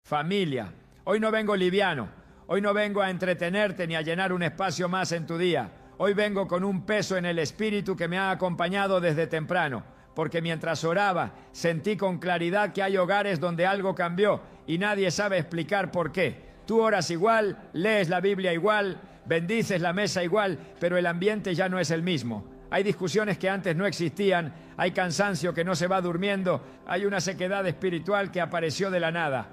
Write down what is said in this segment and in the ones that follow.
Familia, hoy no vengo liviano, hoy no vengo a entretenerte ni a llenar un espacio más en tu día. Hoy vengo con un peso en el espíritu que me ha acompañado desde temprano, porque mientras oraba sentí con claridad que hay hogares donde algo cambió y nadie sabe explicar por qué. Tú oras igual, lees la Biblia igual, bendices la mesa igual, pero el ambiente ya no es el mismo. Hay discusiones que antes no existían, hay cansancio que no se va durmiendo, hay una sequedad espiritual que apareció de la nada,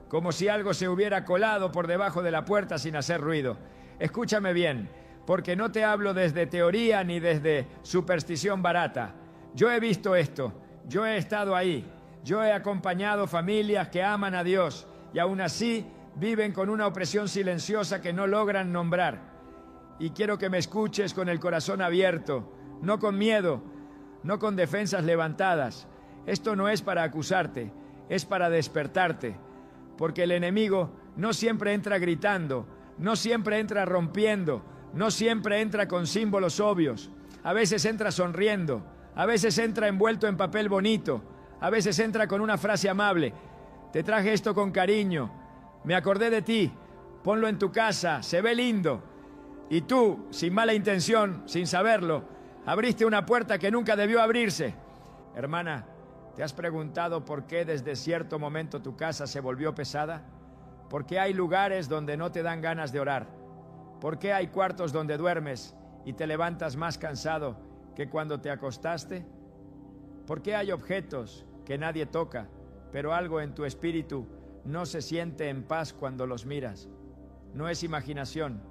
como si algo se hubiera colado por debajo de la puerta sin hacer ruido. Escúchame bien, porque no te hablo desde teoría ni desde superstición barata. Yo he visto esto, yo he estado ahí, yo he acompañado familias que aman a Dios y aún así viven con una opresión silenciosa que no logran nombrar. Y quiero que me escuches con el corazón abierto, no con miedo, no con defensas levantadas. Esto no es para acusarte, es para despertarte. Porque el enemigo no siempre entra gritando, no siempre entra rompiendo, no siempre entra con símbolos obvios. A veces entra sonriendo, a veces entra envuelto en papel bonito, a veces entra con una frase amable. Te traje esto con cariño, me acordé de ti, ponlo en tu casa, se ve lindo. Y tú, sin mala intención, sin saberlo, abriste una puerta que nunca debió abrirse. Hermana, ¿te has preguntado por qué desde cierto momento tu casa se volvió pesada? ¿Por qué hay lugares donde no te dan ganas de orar? ¿Por qué hay cuartos donde duermes y te levantas más cansado que cuando te acostaste? ¿Por qué hay objetos que nadie toca, pero algo en tu espíritu no se siente en paz cuando los miras? No es imaginación,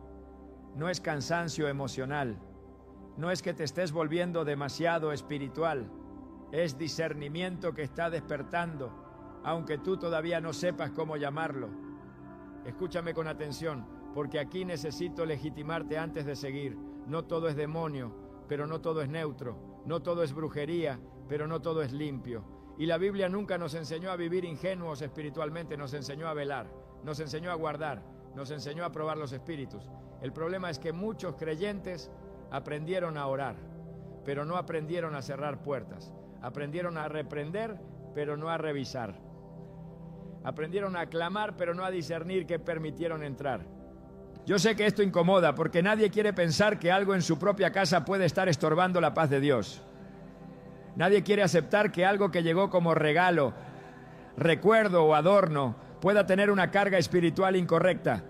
no es cansancio emocional, no es que te estés volviendo demasiado espiritual. Es discernimiento que está despertando, aunque tú todavía no sepas cómo llamarlo. Escúchame con atención, porque aquí necesito legitimarte antes de seguir. No todo es demonio, pero no todo es neutro. No todo es brujería, pero no todo es limpio. Y la Biblia nunca nos enseñó a vivir ingenuos espiritualmente, nos enseñó a velar, nos enseñó a guardar, nos enseñó a probar los espíritus. El problema es que muchos creyentes aprendieron a orar, pero no aprendieron a cerrar puertas. Aprendieron a reprender, pero no a revisar. Aprendieron a clamar, pero no a discernir qué permitieron entrar. Yo sé que esto incomoda, porque nadie quiere pensar que algo en su propia casa puede estar estorbando la paz de Dios. Nadie quiere aceptar que algo que llegó como regalo, recuerdo o adorno pueda tener una carga espiritual incorrecta.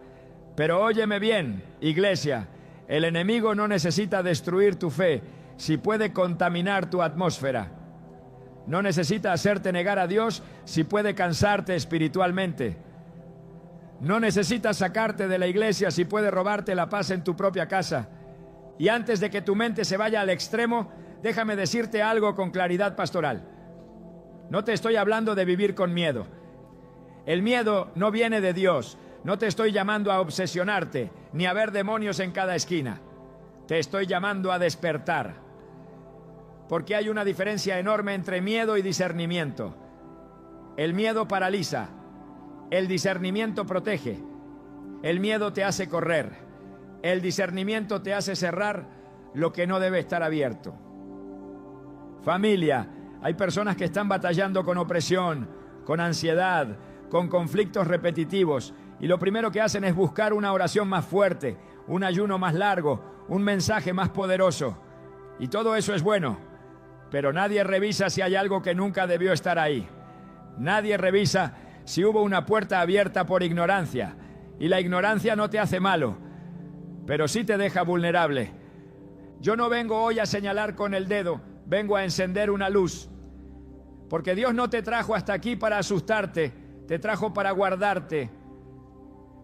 Pero óyeme bien, iglesia, el enemigo no necesita destruir tu fe si puede contaminar tu atmósfera. No necesita hacerte negar a Dios si puede cansarte espiritualmente. No necesita sacarte de la iglesia si puede robarte la paz en tu propia casa. Y antes de que tu mente se vaya al extremo, déjame decirte algo con claridad pastoral. No te estoy hablando de vivir con miedo. El miedo no viene de Dios. No te estoy llamando a obsesionarte, ni a ver demonios en cada esquina. Te estoy llamando a despertar. Porque hay una diferencia enorme entre miedo y discernimiento. El miedo paraliza, el discernimiento protege. El miedo te hace correr, el discernimiento te hace cerrar lo que no debe estar abierto. Familia, hay personas que están batallando con opresión, con ansiedad, con conflictos repetitivos, y lo primero que hacen es buscar una oración más fuerte, un ayuno más largo, un mensaje más poderoso. Y todo eso es bueno. Pero nadie revisa si hay algo que nunca debió estar ahí. Nadie revisa si hubo una puerta abierta por ignorancia. Y la ignorancia no te hace malo, pero sí te deja vulnerable. Yo no vengo hoy a señalar con el dedo, vengo a encender una luz. Porque Dios no te trajo hasta aquí para asustarte, te trajo para guardarte.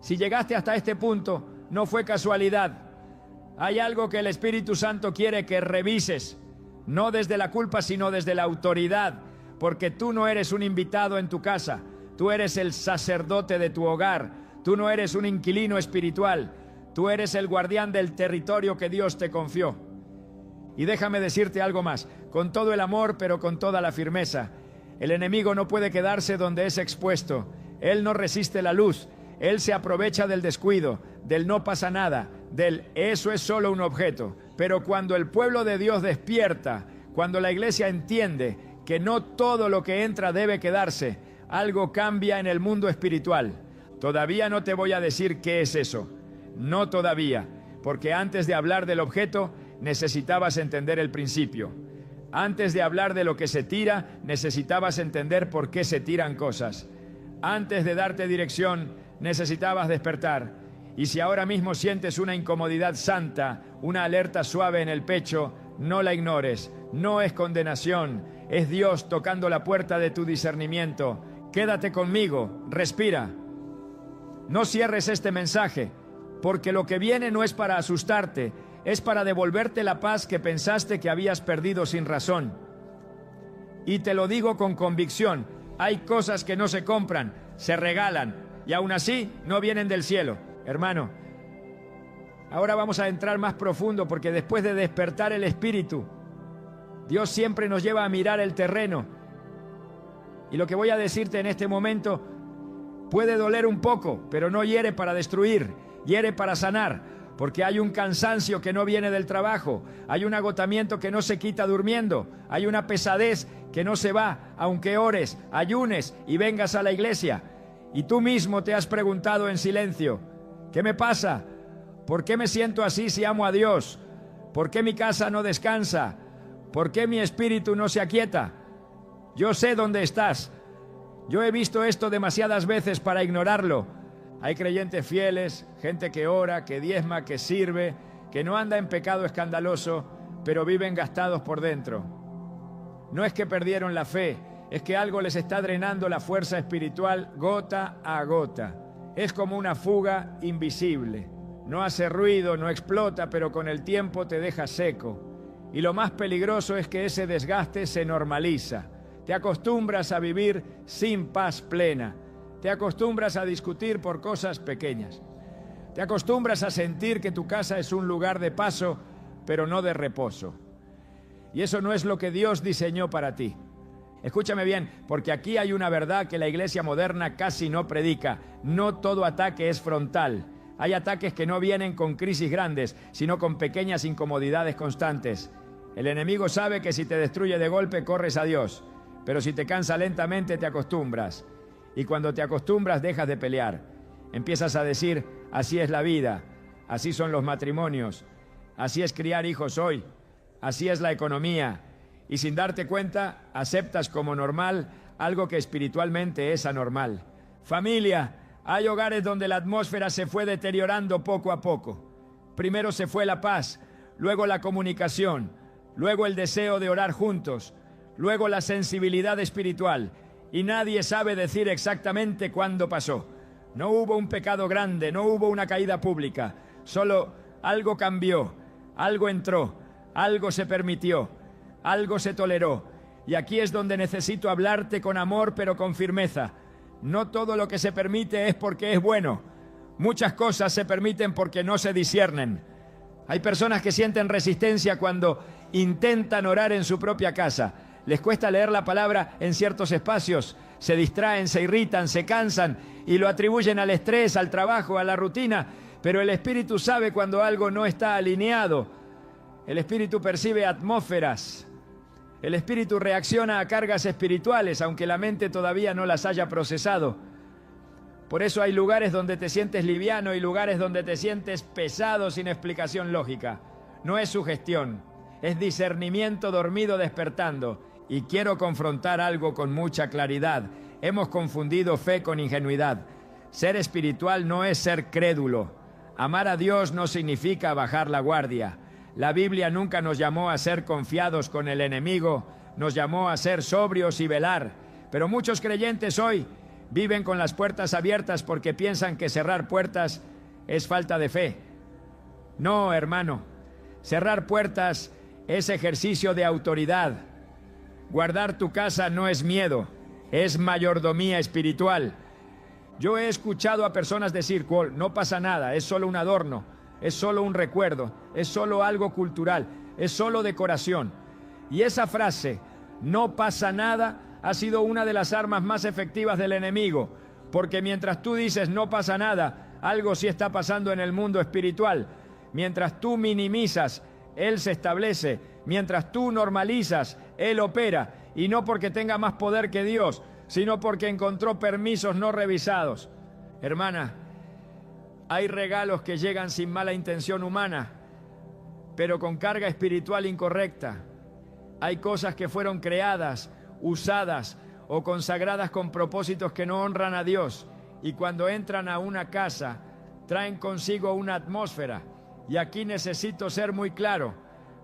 Si llegaste hasta este punto, no fue casualidad. Hay algo que el Espíritu Santo quiere que revises. No desde la culpa, sino desde la autoridad, porque tú no eres un invitado en tu casa, tú eres el sacerdote de tu hogar, tú no eres un inquilino espiritual, tú eres el guardián del territorio que Dios te confió. Y déjame decirte algo más, con todo el amor, pero con toda la firmeza. El enemigo no puede quedarse donde es expuesto, él no resiste la luz, él se aprovecha del descuido, del no pasa nada, del eso es solo un objeto. Pero cuando el pueblo de Dios despierta, cuando la iglesia entiende que no todo lo que entra debe quedarse, algo cambia en el mundo espiritual. Todavía no te voy a decir qué es eso. No todavía, porque antes de hablar del objeto, necesitabas entender el principio. Antes de hablar de lo que se tira, necesitabas entender por qué se tiran cosas. Antes de darte dirección, necesitabas despertar. Y si ahora mismo sientes una incomodidad santa, una alerta suave en el pecho, no la ignores. No es condenación, es Dios tocando la puerta de tu discernimiento. Quédate conmigo, respira. No cierres este mensaje, porque lo que viene no es para asustarte, es para devolverte la paz que pensaste que habías perdido sin razón. Y te lo digo con convicción, hay cosas que no se compran, se regalan, y aún así no vienen del cielo. Hermano, ahora vamos a entrar más profundo, porque después de despertar el espíritu, Dios siempre nos lleva a mirar el terreno. Y lo que voy a decirte en este momento puede doler un poco, pero no hiere para destruir, hiere para sanar. Porque hay un cansancio que no viene del trabajo, hay un agotamiento que no se quita durmiendo, hay una pesadez que no se va, aunque ores, ayunes y vengas a la iglesia. Y tú mismo te has preguntado en silencio, ¿qué me pasa? ¿Por qué me siento así si amo a Dios? ¿Por qué mi casa no descansa? ¿Por qué mi espíritu no se aquieta? Yo sé dónde estás. Yo he visto esto demasiadas veces para ignorarlo. Hay creyentes fieles, gente que ora, que diezma, que sirve, que no anda en pecado escandaloso, pero viven gastados por dentro. No es que perdieron la fe, es que algo les está drenando la fuerza espiritual gota a gota. Es como una fuga invisible. No hace ruido, no explota, pero con el tiempo te deja seco. Y lo más peligroso es que ese desgaste se normaliza. Te acostumbras a vivir sin paz plena. Te acostumbras a discutir por cosas pequeñas. Te acostumbras a sentir que tu casa es un lugar de paso, pero no de reposo. Y eso no es lo que Dios diseñó para ti. Escúchame bien, porque aquí hay una verdad que la iglesia moderna casi no predica. No todo ataque es frontal. Hay ataques que no vienen con crisis grandes, sino con pequeñas incomodidades constantes. El enemigo sabe que si te destruye de golpe, corres a Dios. Pero si te cansa lentamente, te acostumbras. Y cuando te acostumbras, dejas de pelear. Empiezas a decir, así es la vida, así son los matrimonios, así es criar hijos hoy, así es la economía. Y sin darte cuenta, aceptas como normal algo que espiritualmente es anormal. Familia, hay hogares donde la atmósfera se fue deteriorando poco a poco. Primero se fue la paz, luego la comunicación, luego el deseo de orar juntos, luego la sensibilidad espiritual. Y nadie sabe decir exactamente cuándo pasó. No hubo un pecado grande, no hubo una caída pública. Solo algo cambió, algo entró, algo se permitió, algo se toleró. Y aquí es donde necesito hablarte con amor, pero con firmeza. No todo lo que se permite es porque es bueno. Muchas cosas se permiten porque no se disciernen. Hay personas que sienten resistencia cuando intentan orar en su propia casa. Les cuesta leer la palabra en ciertos espacios, se distraen, se irritan, se cansan y lo atribuyen al estrés, al trabajo, a la rutina, pero el Espíritu sabe cuando algo no está alineado. El Espíritu percibe atmósferas, el Espíritu reacciona a cargas espirituales, aunque la mente todavía no las haya procesado. Por eso hay lugares donde te sientes liviano y lugares donde te sientes pesado sin explicación lógica. No es sugestión, es discernimiento dormido despertando. Y quiero confrontar algo con mucha claridad. Hemos confundido fe con ingenuidad. Ser espiritual no es ser crédulo. Amar a Dios no significa bajar la guardia. La Biblia nunca nos llamó a ser confiados con el enemigo, nos llamó a ser sobrios y velar. Pero muchos creyentes hoy viven con las puertas abiertas porque piensan que cerrar puertas es falta de fe. No, hermano. Cerrar puertas es ejercicio de autoridad. Guardar tu casa no es miedo, es mayordomía espiritual. Yo he escuchado a personas decir, no pasa nada, es solo un adorno, es solo un recuerdo, es solo algo cultural, es solo decoración. Y esa frase, no pasa nada, ha sido una de las armas más efectivas del enemigo, porque mientras tú dices no pasa nada, algo sí está pasando en el mundo espiritual. Mientras tú minimizas, Él se establece. Mientras tú normalizas, Él opera. Y no porque tenga más poder que Dios, sino porque encontró permisos no revisados. Hermana, hay regalos que llegan sin mala intención humana, pero con carga espiritual incorrecta. Hay cosas que fueron creadas, usadas o consagradas con propósitos que no honran a Dios, y cuando entran a una casa traen consigo una atmósfera. Y aquí necesito ser muy claro: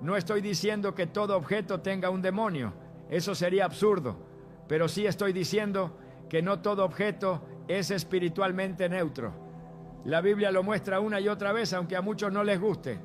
no estoy diciendo que todo objeto tenga un demonio, eso sería absurdo, pero sí estoy diciendo que no todo objeto es espiritualmente neutro. La Biblia lo muestra una y otra vez, aunque a muchos no les guste.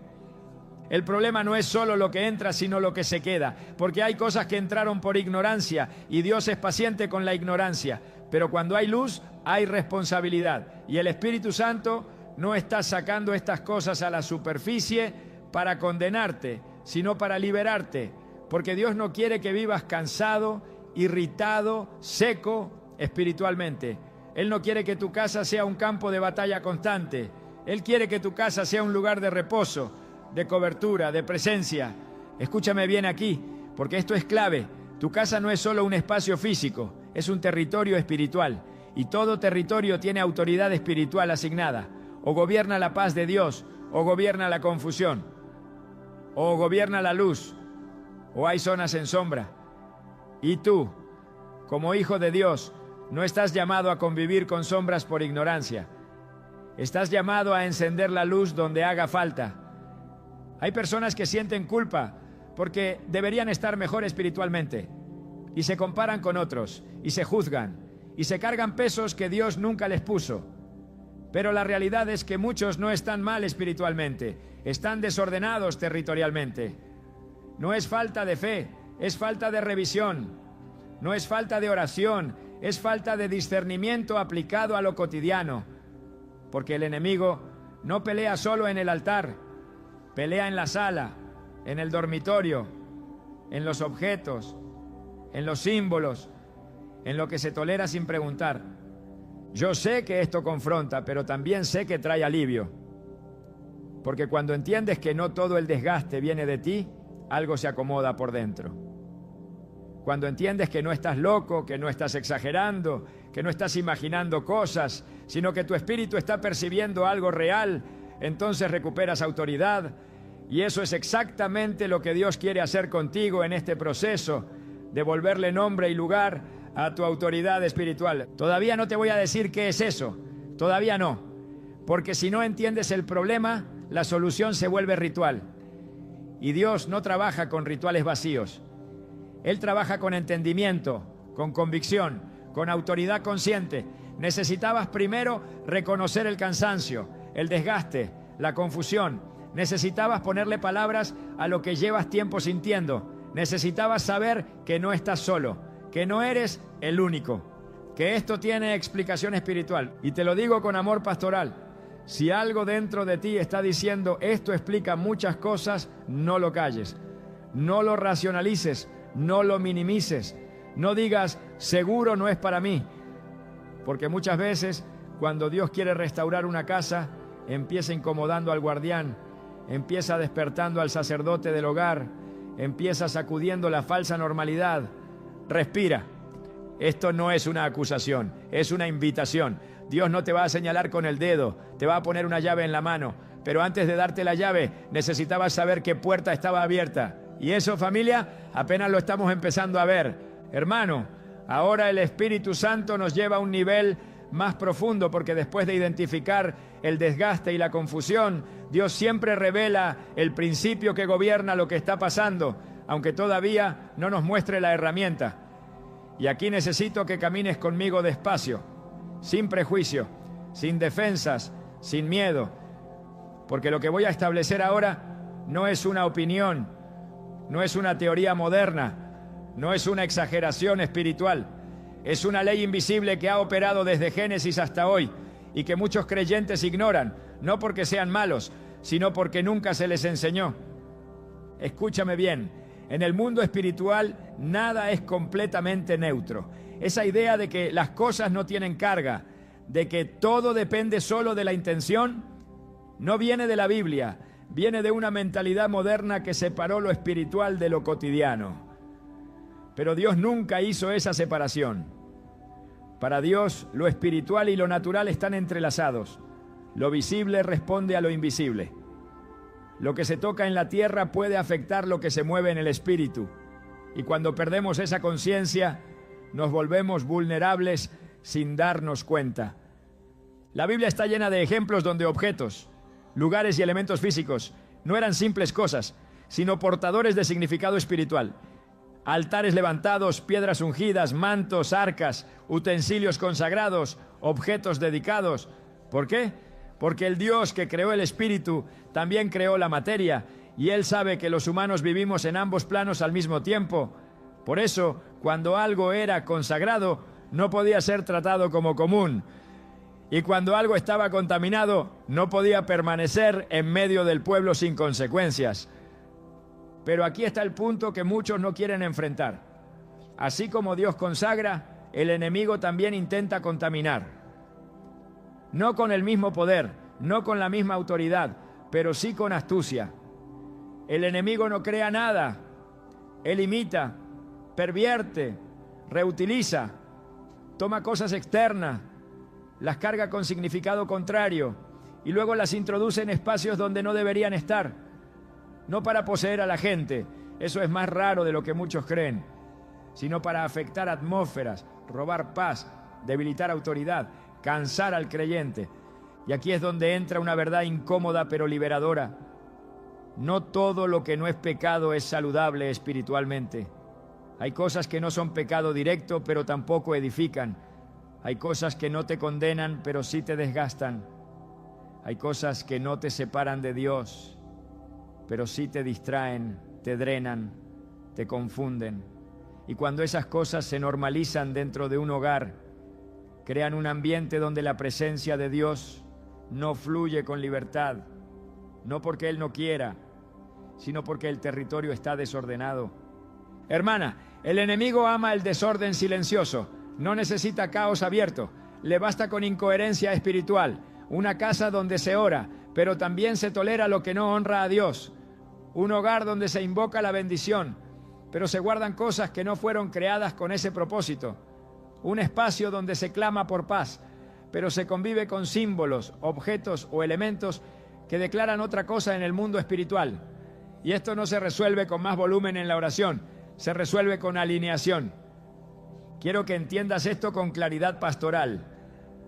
El problema no es solo lo que entra, sino lo que se queda, porque hay cosas que entraron por ignorancia y Dios es paciente con la ignorancia, pero cuando hay luz, hay responsabilidad, y el Espíritu Santo no está sacando estas cosas a la superficie para condenarte, sino para liberarte, porque Dios no quiere que vivas cansado, irritado, seco espiritualmente. Él no quiere que tu casa sea un campo de batalla constante. Él quiere que tu casa sea un lugar de reposo, de cobertura, de presencia. Escúchame bien aquí, porque esto es clave. Tu casa no es solo un espacio físico, es un territorio espiritual, y todo territorio tiene autoridad espiritual asignada. O gobierna la paz de Dios, o gobierna la confusión, o gobierna la luz, o hay zonas en sombra. Y tú, como hijo de Dios, no estás llamado a convivir con sombras por ignorancia. Estás llamado a encender la luz donde haga falta. Hay personas que sienten culpa porque deberían estar mejor espiritualmente, y se comparan con otros, y se juzgan, y se cargan pesos que Dios nunca les puso. Pero la realidad es que muchos no están mal espiritualmente, están desordenados territorialmente. No es falta de fe, es falta de revisión. No es falta de oración, es falta de discernimiento aplicado a lo cotidiano. Porque el enemigo no pelea solo en el altar, pelea en la sala, en el dormitorio, en los objetos, en los símbolos, en lo que se tolera sin preguntar. Yo sé que esto confronta, pero también sé que trae alivio. Porque cuando entiendes que no todo el desgaste viene de ti, algo se acomoda por dentro. Cuando entiendes que no estás loco, que no estás exagerando, que no estás imaginando cosas, sino que tu espíritu está percibiendo algo real, entonces recuperas autoridad. Y eso es exactamente lo que Dios quiere hacer contigo en este proceso, devolverle nombre y lugar a tu autoridad espiritual. Todavía no te voy a decir qué es eso, todavía no, porque si no entiendes el problema, la solución se vuelve ritual. Y Dios no trabaja con rituales vacíos. Él trabaja con entendimiento, con convicción, con autoridad consciente. Necesitabas primero reconocer el cansancio, el desgaste, la confusión. Necesitabas ponerle palabras a lo que llevas tiempo sintiendo. Necesitabas saber que no estás solo, que no eres el único, que esto tiene explicación espiritual. Y te lo digo con amor pastoral. Si algo dentro de ti está diciendo esto explica muchas cosas, no lo calles, no lo racionalices, no lo minimices, no digas seguro no es para mí, porque muchas veces cuando Dios quiere restaurar una casa, empieza incomodando al guardián, empieza despertando al sacerdote del hogar, empieza sacudiendo la falsa normalidad. Respira. Esto no es una acusación, es una invitación. Dios no te va a señalar con el dedo, te va a poner una llave en la mano, pero antes de darte la llave necesitabas saber qué puerta estaba abierta. Y eso, familia, apenas lo estamos empezando a ver. Hermano, ahora el Espíritu Santo nos lleva a un nivel más profundo, porque después de identificar el desgaste y la confusión, Dios siempre revela el principio que gobierna lo que está pasando, aunque todavía no nos muestre la herramienta. Y aquí necesito que camines conmigo despacio, sin prejuicio, sin defensas, sin miedo, porque lo que voy a establecer ahora no es una opinión, no es una teoría moderna, no es una exageración espiritual. Es una ley invisible que ha operado desde Génesis hasta hoy y que muchos creyentes ignoran, no porque sean malos, sino porque nunca se les enseñó. Escúchame bien, en el mundo espiritual nada es completamente neutro. Esa idea de que las cosas no tienen carga, de que todo depende solo de la intención, no viene de la Biblia, viene de una mentalidad moderna que separó lo espiritual de lo cotidiano. Pero Dios nunca hizo esa separación. Para Dios, lo espiritual y lo natural están entrelazados. Lo visible responde a lo invisible. Lo que se toca en la tierra puede afectar lo que se mueve en el espíritu. Y cuando perdemos esa conciencia, nos volvemos vulnerables sin darnos cuenta. La Biblia está llena de ejemplos donde objetos, lugares y elementos físicos no eran simples cosas, sino portadores de significado espiritual. Altares levantados, piedras ungidas, mantos, arcas, utensilios consagrados, objetos dedicados. ¿Por qué? Porque el Dios que creó el espíritu también creó la materia, y Él sabe que los humanos vivimos en ambos planos al mismo tiempo. Por eso, cuando algo era consagrado, no podía ser tratado como común. Y cuando algo estaba contaminado, no podía permanecer en medio del pueblo sin consecuencias. Pero aquí está el punto que muchos no quieren enfrentar. Así como Dios consagra, el enemigo también intenta contaminar. No con el mismo poder, no con la misma autoridad, pero sí con astucia. El enemigo no crea nada. Él imita, pervierte, reutiliza, toma cosas externas, las carga con significado contrario y luego las introduce en espacios donde no deberían estar. No para poseer a la gente, eso es más raro de lo que muchos creen, sino para afectar atmósferas, robar paz, debilitar autoridad, cansar al creyente. Y aquí es donde entra una verdad incómoda pero liberadora. No todo lo que no es pecado es saludable espiritualmente. Hay cosas que no son pecado directo, pero tampoco edifican. Hay cosas que no te condenan, pero sí te desgastan. Hay cosas que no te separan de Dios, pero sí te distraen, te drenan, te confunden. Y cuando esas cosas se normalizan dentro de un hogar, crean un ambiente donde la presencia de Dios no fluye con libertad, no porque Él no quiera, sino porque el territorio está desordenado. Hermana, el enemigo ama el desorden silencioso, no necesita caos abierto, le basta con incoherencia espiritual, una casa donde se ora, pero también se tolera lo que no honra a Dios, un hogar donde se invoca la bendición, pero se guardan cosas que no fueron creadas con ese propósito, un espacio donde se clama por paz, pero se convive con símbolos, objetos o elementos que declaran otra cosa en el mundo espiritual. Y esto no se resuelve con más volumen en la oración, se resuelve con alineación. Quiero que entiendas esto con claridad pastoral.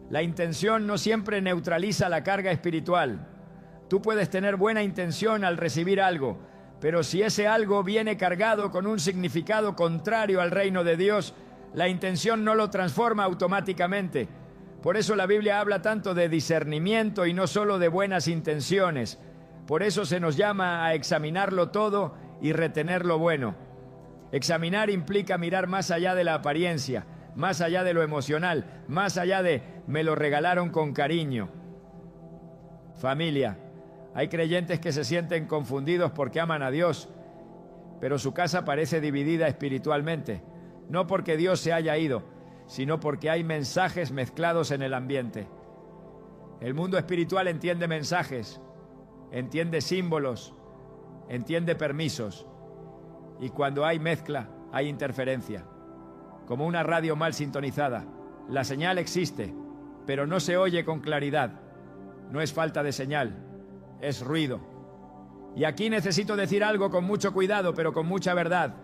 La intención no siempre neutraliza la carga espiritual. Tú puedes tener buena intención al recibir algo, pero si ese algo viene cargado con un significado contrario al reino de Dios, la intención no lo transforma automáticamente. Por eso la Biblia habla tanto de discernimiento y no solo de buenas intenciones. Por eso se nos llama a examinarlo todo y retener lo bueno. Examinar implica mirar más allá de la apariencia, más allá de lo emocional, más allá de me lo regalaron con cariño. Familia, hay creyentes que se sienten confundidos porque aman a Dios, pero su casa parece dividida espiritualmente, no porque Dios se haya ido, sino porque hay mensajes mezclados en el ambiente. El mundo espiritual entiende mensajes, entiende símbolos, entiende permisos, y cuando hay mezcla, hay interferencia. Como una radio mal sintonizada, la señal existe, pero no se oye con claridad. No es falta de señal, es ruido. Y aquí necesito decir algo con mucho cuidado, pero con mucha verdad.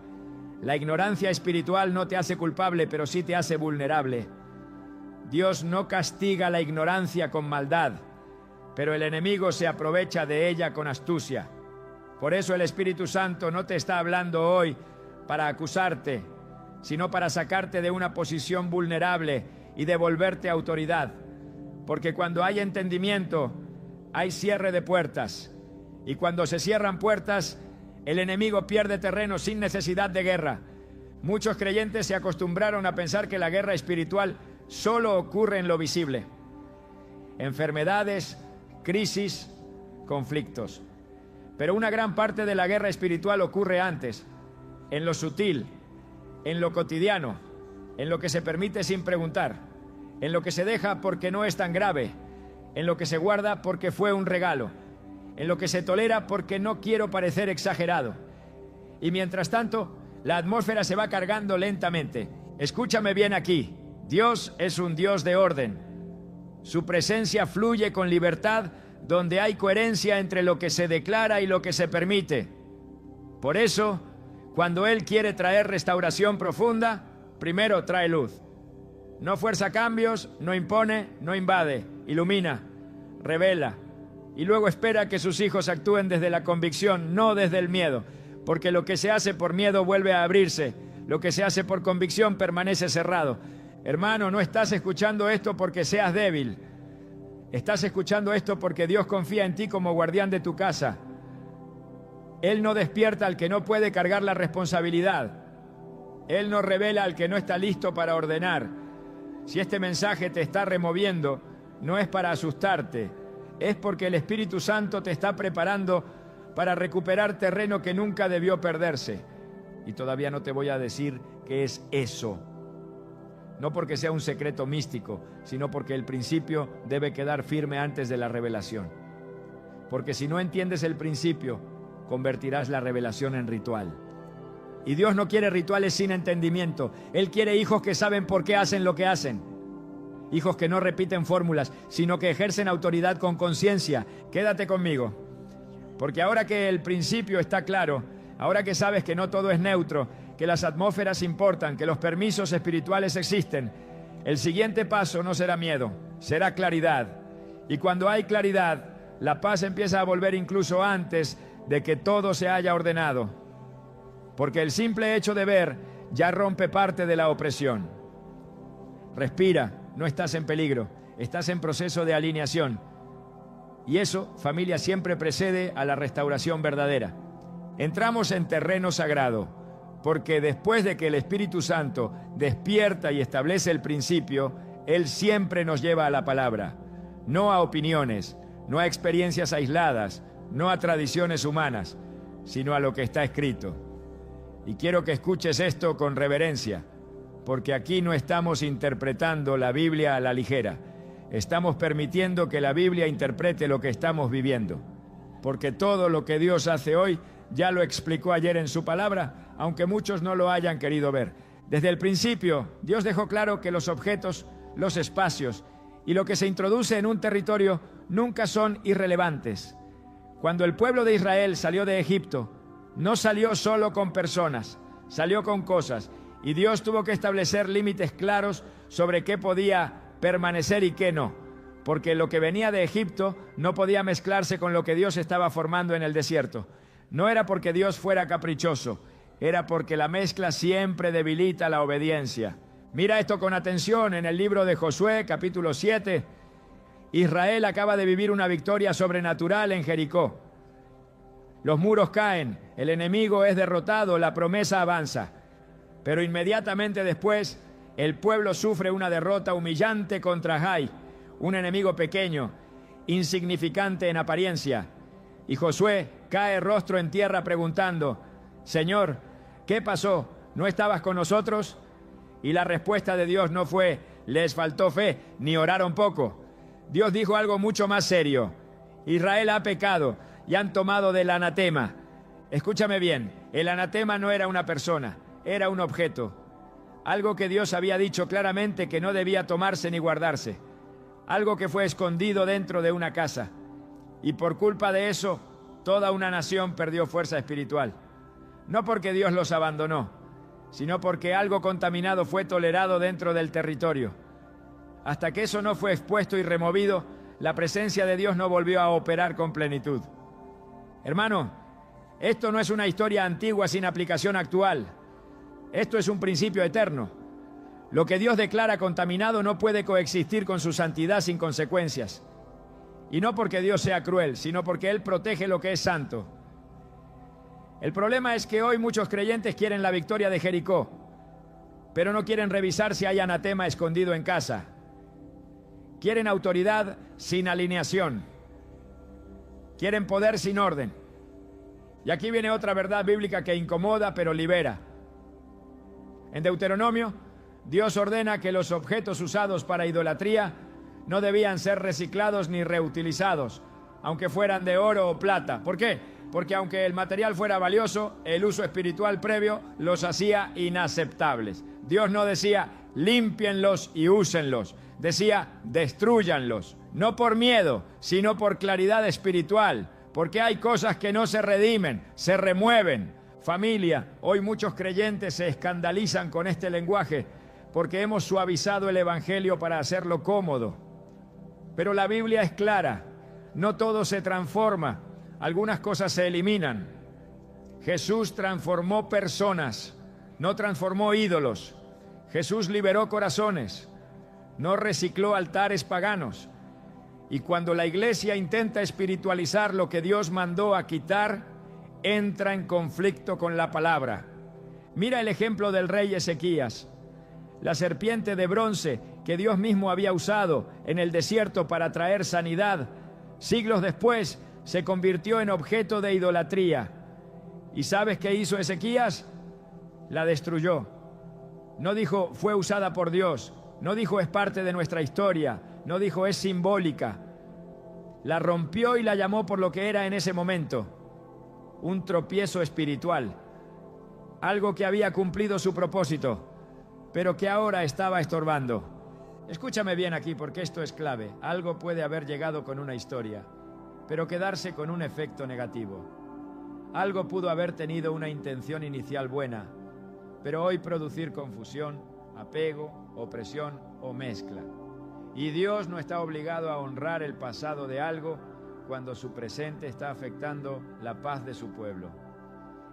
La ignorancia espiritual no te hace culpable, pero sí te hace vulnerable. Dios no castiga la ignorancia con maldad, pero el enemigo se aprovecha de ella con astucia. Por eso el Espíritu Santo no te está hablando hoy para acusarte, sino para sacarte de una posición vulnerable y devolverte autoridad. Porque cuando hay entendimiento, hay cierre de puertas. Y cuando se cierran puertas, el enemigo pierde terreno sin necesidad de guerra. Muchos creyentes se acostumbraron a pensar que la guerra espiritual solo ocurre en lo visible. Enfermedades, crisis, conflictos. Pero una gran parte de la guerra espiritual ocurre antes, en lo sutil, en lo cotidiano, en lo que se permite sin preguntar, en lo que se deja porque no es tan grave, en lo que se guarda porque fue un regalo, en lo que se tolera porque no quiero parecer exagerado. Y mientras tanto, la atmósfera se va cargando lentamente. Escúchame bien aquí. Dios es un Dios de orden. Su presencia fluye con libertad donde hay coherencia entre lo que se declara y lo que se permite. Por eso, cuando Él quiere traer restauración profunda, primero trae luz. No fuerza cambios, no impone, no invade, ilumina, revela. Y luego espera que sus hijos actúen desde la convicción, no desde el miedo. Porque lo que se hace por miedo vuelve a abrirse. Lo que se hace por convicción permanece cerrado. Hermano, no estás escuchando esto porque seas débil. Estás escuchando esto porque Dios confía en ti como guardián de tu casa. Él no despierta al que no puede cargar la responsabilidad. Él no revela al que no está listo para ordenar. Si este mensaje te está removiendo, no es para asustarte. Es porque el Espíritu Santo te está preparando para recuperar terreno que nunca debió perderse. Y todavía no te voy a decir qué es eso. No porque sea un secreto místico, sino porque el principio debe quedar firme antes de la revelación. Porque si no entiendes el principio, convertirás la revelación en ritual. Y Dios no quiere rituales sin entendimiento. Él quiere hijos que saben por qué hacen lo que hacen. Hijos que no repiten fórmulas, sino que ejercen autoridad con conciencia. Quédate conmigo. Porque ahora que el principio está claro, ahora que sabes que no todo es neutro, que las atmósferas importan, que los permisos espirituales existen, el siguiente paso no será miedo, será claridad. Y cuando hay claridad, la paz empieza a volver incluso antes de que todo se haya ordenado. Porque el simple hecho de ver ya rompe parte de la opresión. Respira, no estás en peligro, estás en proceso de alineación. Y eso, familia, siempre precede a la restauración verdadera. Entramos en terreno sagrado, porque después de que el Espíritu Santo despierta y establece el principio, Él siempre nos lleva a la palabra, no a opiniones, no a experiencias aisladas, no a tradiciones humanas, sino a lo que está escrito. Y quiero que escuches esto con reverencia, porque aquí no estamos interpretando la Biblia a la ligera. Estamos permitiendo que la Biblia interprete lo que estamos viviendo. Porque todo lo que Dios hace hoy ya lo explicó ayer en su palabra, aunque muchos no lo hayan querido ver. Desde el principio, Dios dejó claro que los objetos, los espacios y lo que se introduce en un territorio nunca son irrelevantes. Cuando el pueblo de Israel salió de Egipto, no salió solo con personas, salió con cosas. Y Dios tuvo que establecer límites claros sobre qué podía permanecer y qué no. Porque lo que venía de Egipto no podía mezclarse con lo que Dios estaba formando en el desierto. No era porque Dios fuera caprichoso, era porque la mezcla siempre debilita la obediencia. Mira esto con atención en el libro de Josué, capítulo 7. Israel acaba de vivir una victoria sobrenatural en Jericó. Los muros caen, el enemigo es derrotado, la promesa avanza. Pero inmediatamente después, el pueblo sufre una derrota humillante contra Jai, un enemigo pequeño, insignificante en apariencia. Y Josué cae rostro en tierra preguntando, Señor, ¿qué pasó? ¿No estabas con nosotros? Y la respuesta de Dios no fue, les faltó fe, ni oraron poco. Dios dijo algo mucho más serio. Israel ha pecado y han tomado del anatema. Escúchame bien, el anatema no era una persona, era un objeto. Algo que Dios había dicho claramente que no debía tomarse ni guardarse. Algo que fue escondido dentro de una casa. Y por culpa de eso, toda una nación perdió fuerza espiritual. No porque Dios los abandonó, sino porque algo contaminado fue tolerado dentro del territorio. Hasta que eso no fue expuesto y removido, la presencia de Dios no volvió a operar con plenitud. Hermano, esto no es una historia antigua sin aplicación actual. Esto es un principio eterno. Lo que Dios declara contaminado no puede coexistir con su santidad sin consecuencias. Y no porque Dios sea cruel, sino porque Él protege lo que es santo. El problema es que hoy muchos creyentes quieren la victoria de Jericó, pero no quieren revisar si hay anatema escondido en casa. Quieren autoridad sin alineación. Quieren poder sin orden. Y aquí viene otra verdad bíblica que incomoda pero libera. En Deuteronomio, Dios ordena que los objetos usados para idolatría no debían ser reciclados ni reutilizados, aunque fueran de oro o plata. ¿Por qué? porque aunque el material fuera valioso, el uso espiritual previo los hacía inaceptables. Dios no decía, límpienlos y úsenlos. Decía, destrúyanlos. No por miedo, sino por claridad espiritual. Porque hay cosas que no se redimen, se remueven. Familia, hoy muchos creyentes se escandalizan con este lenguaje porque hemos suavizado el evangelio para hacerlo cómodo. Pero la Biblia es clara, no todo se transforma, algunas cosas se eliminan. Jesús transformó personas, no transformó ídolos. Jesús liberó corazones, no recicló altares paganos. Y cuando la iglesia intenta espiritualizar lo que Dios mandó a quitar, entra en conflicto con la palabra. Mira el ejemplo del rey Ezequías. La serpiente de bronce que Dios mismo había usado en el desierto para traer sanidad, siglos después se convirtió en objeto de idolatría. ¿Y sabes qué hizo Ezequías? La destruyó. No dijo, fue usada por Dios. No dijo, es parte de nuestra historia. No dijo, es simbólica. La rompió y la llamó por lo que era en ese momento: un tropiezo espiritual. Algo que había cumplido su propósito, pero que ahora estaba estorbando. Escúchame bien aquí, porque esto es clave. Algo puede haber llegado con una historia, pero quedarse con un efecto negativo. Algo pudo haber tenido una intención inicial buena, pero hoy producir confusión, apego, opresión o mezcla. Y Dios no está obligado a honrar el pasado de algo cuando su presente está afectando la paz de su pueblo.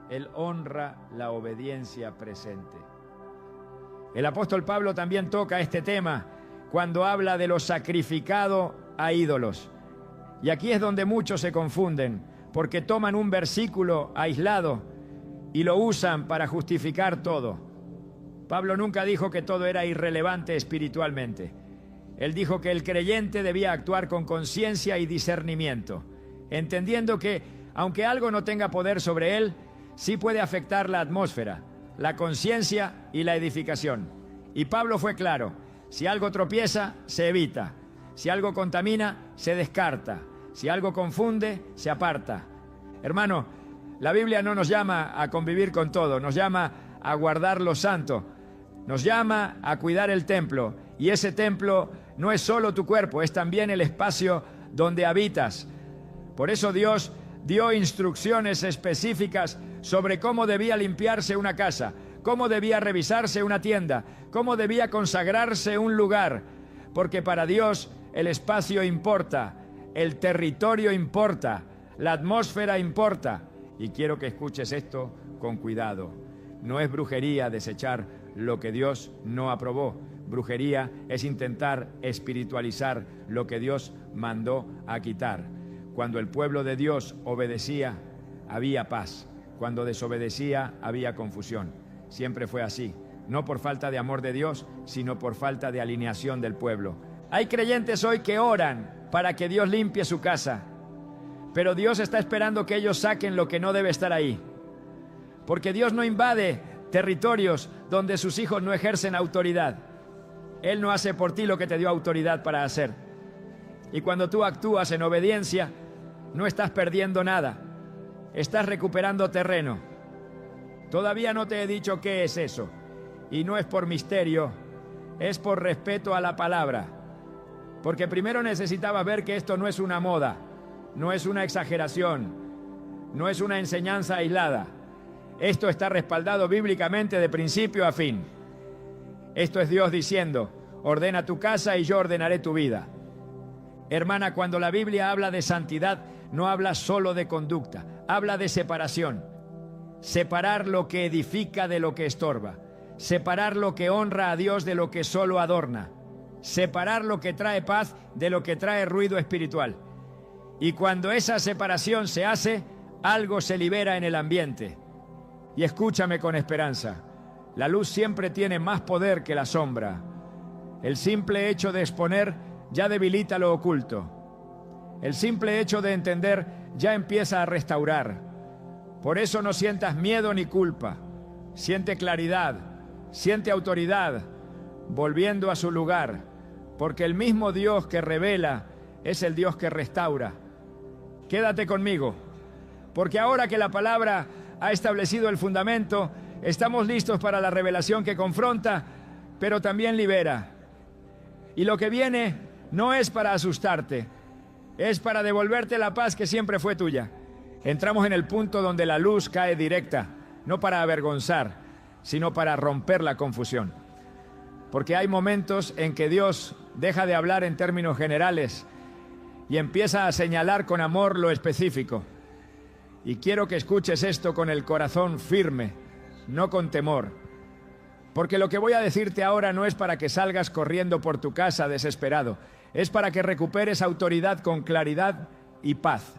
Él honra la obediencia presente. El apóstol Pablo también toca este tema cuando habla de lo sacrificado a ídolos. Y aquí es donde muchos se confunden, porque toman un versículo aislado y lo usan para justificar todo. Pablo nunca dijo que todo era irrelevante espiritualmente. Él dijo que el creyente debía actuar con conciencia y discernimiento, entendiendo que, aunque algo no tenga poder sobre él, sí puede afectar la atmósfera, la conciencia y la edificación. Y Pablo fue claro: si algo tropieza, se evita; si algo contamina, se descarta; si algo confunde, se aparta. Hermano, la Biblia no nos llama a convivir con todo, nos llama a guardar lo santo, nos llama a cuidar el templo. Y ese templo no es solo tu cuerpo, es también el espacio donde habitas. Por eso Dios dio instrucciones específicas sobre cómo debía limpiarse una casa, cómo debía revisarse una tienda, cómo debía consagrarse un lugar. Porque para Dios el espacio importa, el territorio importa, la atmósfera importa. Y quiero que escuches esto con cuidado. No es brujería desechar lo que Dios no aprobó. Brujería es intentar espiritualizar lo que Dios mandó a quitar. Cuando el pueblo de Dios obedecía, había paz. Cuando desobedecía, había confusión. Siempre fue así. No por falta de amor de Dios, sino por falta de alineación del pueblo. Hay creyentes hoy que oran para que Dios limpie su casa, pero Dios está esperando que ellos saquen lo que no debe estar ahí. Porque Dios no invade territorios donde sus hijos no ejercen autoridad. Él no hace por ti lo que te dio autoridad para hacer. Y cuando tú actúas en obediencia, no estás perdiendo nada. Estás recuperando terreno. Todavía no te he dicho qué es eso. Y no es por misterio, es por respeto a la palabra. Porque primero necesitabas ver que esto no es una moda, no es una exageración, no es una enseñanza aislada. Esto está respaldado bíblicamente de principio a fin. Esto es Dios diciendo: ordena tu casa y yo ordenaré tu vida. Hermana, cuando la Biblia habla de santidad, no habla solo de conducta, habla de separación. Separar lo que edifica de lo que estorba. Separar lo que honra a Dios de lo que solo adorna. Separar lo que trae paz de lo que trae ruido espiritual. Y cuando esa separación se hace, algo se libera en el ambiente. Y escúchame con esperanza. La luz siempre tiene más poder que la sombra. El simple hecho de exponer ya debilita lo oculto. El simple hecho de entender ya empieza a restaurar. Por eso no sientas miedo ni culpa. Siente claridad, siente autoridad, volviendo a su lugar. Porque el mismo Dios que revela es el Dios que restaura. Quédate conmigo. porque ahora que la palabra ha establecido el fundamento, estamos listos para la revelación que confronta, pero también libera. Y lo que viene no es para asustarte, es para devolverte la paz que siempre fue tuya. Entramos en el punto donde la luz cae directa, no para avergonzar, sino para romper la confusión. Porque hay momentos en que Dios deja de hablar en términos generales y empieza a señalar con amor lo específico. Y quiero que escuches esto con el corazón firme, no con temor. Porque lo que voy a decirte ahora no es para que salgas corriendo por tu casa desesperado, es para que recuperes autoridad con claridad y paz.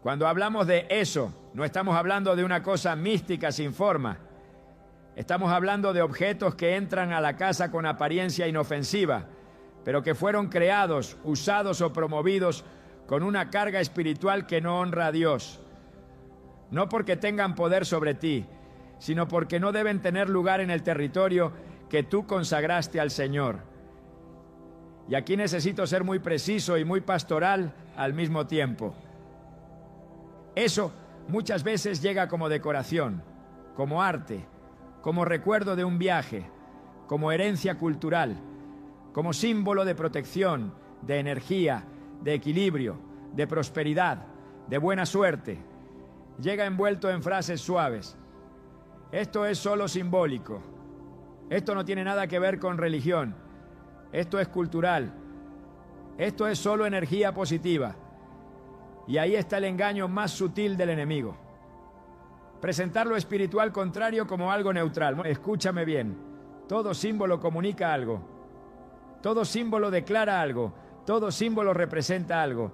Cuando hablamos de eso, no estamos hablando de una cosa mística sin forma. Estamos hablando de objetos que entran a la casa con apariencia inofensiva, pero que fueron creados, usados o promovidos con una carga espiritual que no honra a Dios. No porque tengan poder sobre ti, sino porque no deben tener lugar en el territorio que tú consagraste al Señor. Y aquí necesito ser muy preciso y muy pastoral al mismo tiempo. Eso muchas veces llega como decoración, como arte, como recuerdo de un viaje, como herencia cultural, como símbolo de protección, de energía, de equilibrio, de prosperidad, de buena suerte. Llega envuelto en frases suaves. Esto es solo simbólico. Esto no tiene nada que ver con religión. Esto es cultural. Esto es solo energía positiva. Y ahí está el engaño más sutil del enemigo. Presentar lo espiritual contrario como algo neutral. Escúchame bien. Todo símbolo comunica algo. Todo símbolo declara algo. Todo símbolo representa algo.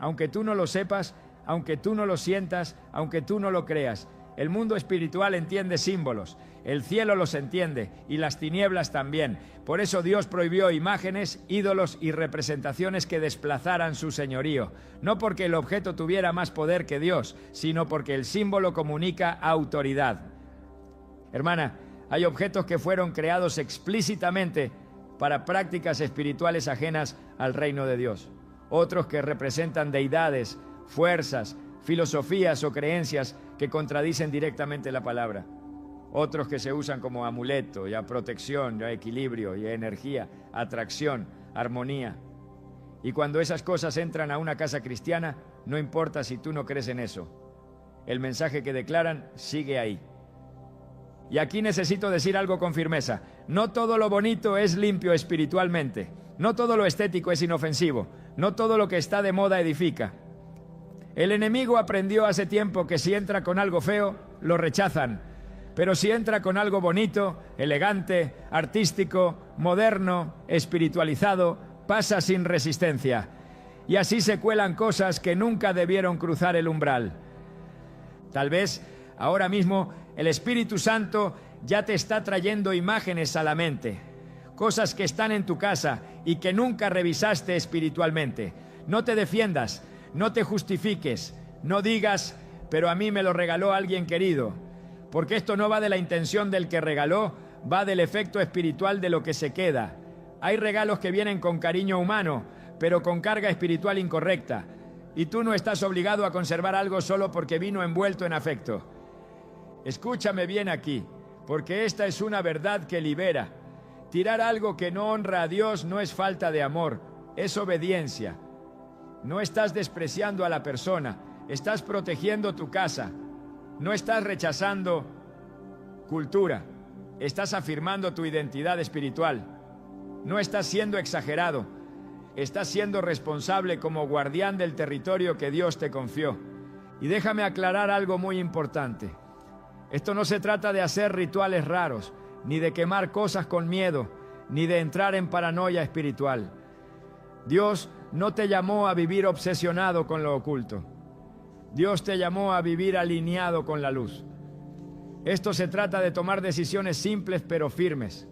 Aunque tú no lo sepas, aunque tú no lo sientas, aunque tú no lo creas. El mundo espiritual entiende símbolos, el cielo los entiende y las tinieblas también. Por eso Dios prohibió imágenes, ídolos y representaciones que desplazaran su señorío. No porque el objeto tuviera más poder que Dios, sino porque el símbolo comunica autoridad. Hermana, hay objetos que fueron creados explícitamente para prácticas espirituales ajenas al reino de Dios. Otros que representan deidades, fuerzas, filosofías o creencias que contradicen directamente la palabra. Otros que se usan como amuleto, ya protección, ya equilibrio, ya energía, atracción, armonía. Y cuando esas cosas entran a una casa cristiana, no importa si tú no crees en eso. El mensaje que declaran sigue ahí. Y aquí necesito decir algo con firmeza. No todo lo bonito es limpio espiritualmente. No todo lo estético es inofensivo. No todo lo que está de moda edifica. El enemigo aprendió hace tiempo que si entra con algo feo, lo rechazan. Pero si entra con algo bonito, elegante, artístico, moderno, espiritualizado, pasa sin resistencia. Y así se cuelan cosas que nunca debieron cruzar el umbral. Tal vez ahora mismo el Espíritu Santo ya te está trayendo imágenes a la mente. Cosas que están en tu casa y que nunca revisaste espiritualmente. No te defiendas. No te justifiques, no digas, pero a mí me lo regaló alguien querido, porque esto no va de la intención del que regaló, va del efecto espiritual de lo que se queda. Hay regalos que vienen con cariño humano, pero con carga espiritual incorrecta, y tú no estás obligado a conservar algo solo porque vino envuelto en afecto. Escúchame bien aquí, porque esta es una verdad que libera. Tirar algo que no honra a Dios no es falta de amor, es obediencia. No estás despreciando a la persona, estás protegiendo tu casa. No estás rechazando cultura, estás afirmando tu identidad espiritual. No estás siendo exagerado, estás siendo responsable como guardián del territorio que Dios te confió. Y déjame aclarar algo muy importante. Esto no se trata de hacer rituales raros, ni de quemar cosas con miedo, ni de entrar en paranoia espiritual. Dios no te llamó a vivir obsesionado con lo oculto. Dios te llamó a vivir alineado con la luz. Esto se trata de tomar decisiones simples pero firmes.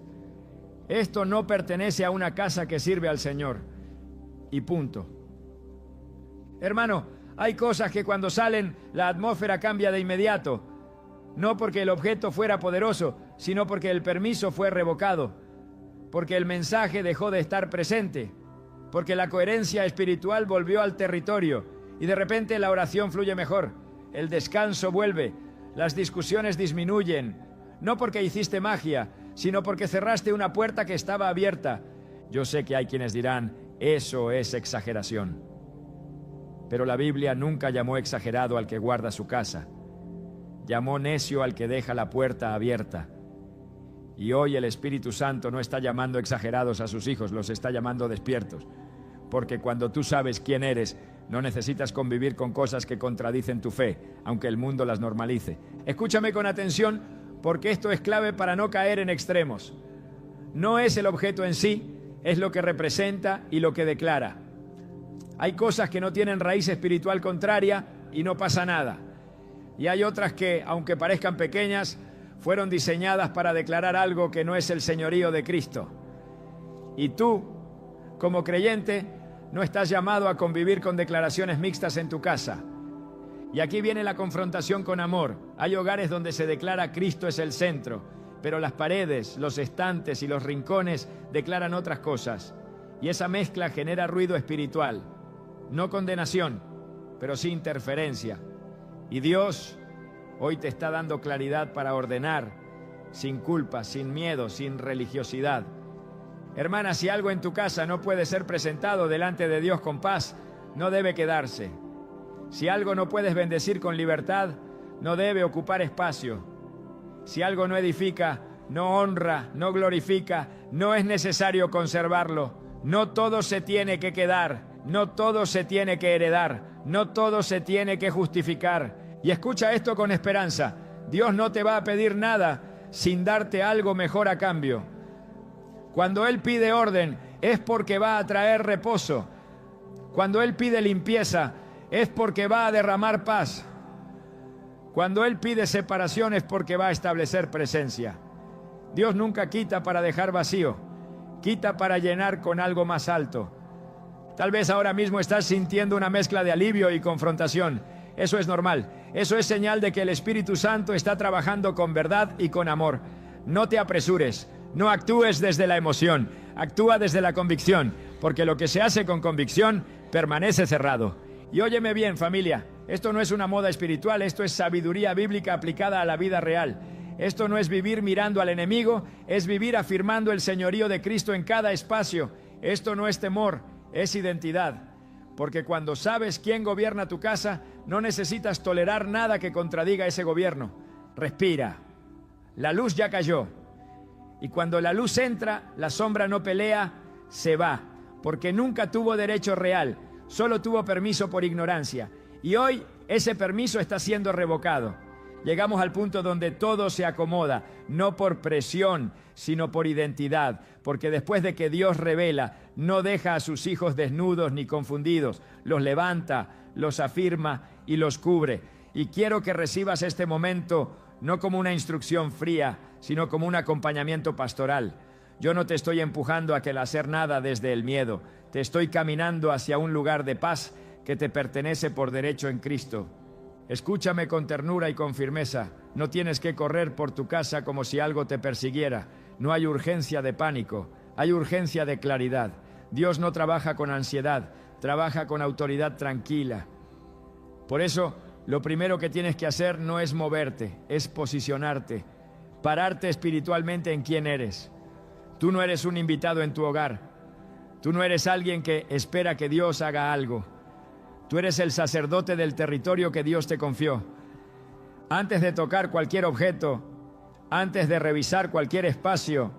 Esto no pertenece a una casa que sirve al Señor. Y punto. Hermano, hay cosas que cuando salen la atmósfera cambia de inmediato. No porque el objeto fuera poderoso, sino porque el permiso fue revocado. Porque el mensaje dejó de estar presente. Porque la coherencia espiritual volvió al territorio Y de repente la oración fluye mejor, el descanso vuelve, las discusiones disminuyen, no porque hiciste magia, sino porque cerraste una puerta que estaba abierta. Yo sé que hay quienes dirán, eso es exageración. Pero la Biblia nunca llamó exagerado al que guarda su casa. Llamó necio al que deja la puerta abierta. Y hoy el Espíritu Santo no está llamando exagerados a sus hijos, los está llamando despiertos. Porque cuando tú sabes quién eres, no necesitas convivir con cosas que contradicen tu fe, aunque el mundo las normalice. Escúchame con atención, porque esto es clave para no caer en extremos. No es el objeto en sí, es lo que representa y lo que declara. Hay cosas que no tienen raíz espiritual contraria y no pasa nada. Y hay otras que, aunque parezcan pequeñas, fueron diseñadas para declarar algo que no es el señorío de Cristo. Y tú, como creyente, no estás llamado a convivir con declaraciones mixtas en tu casa. Y aquí viene la confrontación con amor. Hay hogares donde se declara Cristo es el centro, pero las paredes, los estantes y los rincones declaran otras cosas. Y esa mezcla genera ruido espiritual. No condenación, pero sí interferencia. Y Dios hoy te está dando claridad para ordenar, sin culpa, sin miedo, sin religiosidad. Hermana, si algo en tu casa no puede ser presentado delante de Dios con paz, no debe quedarse. Si algo no puedes bendecir con libertad, no debe ocupar espacio. Si algo no edifica, no honra, no glorifica, no es necesario conservarlo. No todo se tiene que quedar, no todo se tiene que heredar, no todo se tiene que justificar. Y escucha esto con esperanza. Dios no te va a pedir nada sin darte algo mejor a cambio. Cuando Él pide orden, es porque va a traer reposo. Cuando Él pide limpieza, es porque va a derramar paz. Cuando Él pide separación, es porque va a establecer presencia. Dios nunca quita para dejar vacío, quita para llenar con algo más alto. Tal vez ahora mismo estás sintiendo una mezcla de alivio y confrontación. Eso es normal. Eso es señal de que el Espíritu Santo está trabajando con verdad y con amor. No te apresures. No actúes desde la emoción, actúa desde la convicción, porque lo que se hace con convicción permanece cerrado. Y óyeme bien, familia, esto no es una moda espiritual, esto es sabiduría bíblica aplicada a la vida real. Esto no es vivir mirando al enemigo, es vivir afirmando el señorío de Cristo en cada espacio. Esto no es temor, es identidad. Porque cuando sabes quién gobierna tu casa, no necesitas tolerar nada que contradiga ese gobierno. Respira. La luz ya cayó. Y cuando la luz entra, la sombra no pelea, se va, porque nunca tuvo derecho real, solo tuvo permiso por ignorancia. Y hoy ese permiso está siendo revocado. Llegamos al punto donde todo se acomoda, no por presión, sino por identidad, porque después de que Dios revela, no deja a sus hijos desnudos ni confundidos, los levanta, los afirma y los cubre. Y quiero que recibas este momento no como una instrucción fría, sino como un acompañamiento pastoral. Yo no te estoy empujando a que el hacer nada desde el miedo. Te estoy caminando hacia un lugar de paz que te pertenece por derecho en Cristo. Escúchame con ternura y con firmeza. No tienes que correr por tu casa como si algo te persiguiera. No hay urgencia de pánico, hay urgencia de claridad. Dios no trabaja con ansiedad, trabaja con autoridad tranquila. Por eso, lo primero que tienes que hacer no es moverte, es posicionarte. Pararte espiritualmente en quién eres. Tú no eres un invitado en tu hogar. Tú no eres alguien que espera que Dios haga algo. Tú eres el sacerdote del territorio que Dios te confió. Antes de tocar cualquier objeto, antes de revisar cualquier espacio,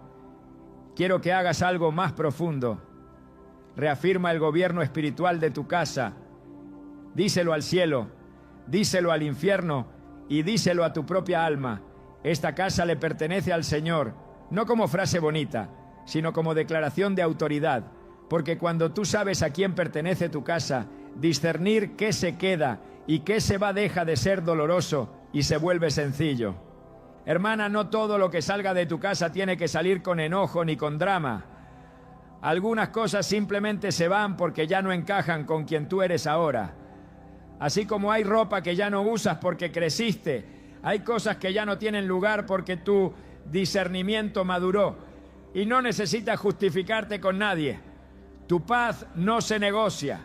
quiero que hagas algo más profundo. Reafirma el gobierno espiritual de tu casa. Díselo al cielo, díselo al infierno y díselo a tu propia alma. Esta casa le pertenece al Señor, no como frase bonita, sino como declaración de autoridad. Porque cuando tú sabes a quién pertenece tu casa, discernir qué se queda y qué se va deja de ser doloroso y se vuelve sencillo. Hermana, no todo lo que salga de tu casa tiene que salir con enojo ni con drama. Algunas cosas simplemente se van porque ya no encajan con quien tú eres ahora. Así como hay ropa que ya no usas porque creciste, hay cosas que ya no tienen lugar porque tu discernimiento maduró y no necesitas justificarte con nadie. Tu paz no se negocia.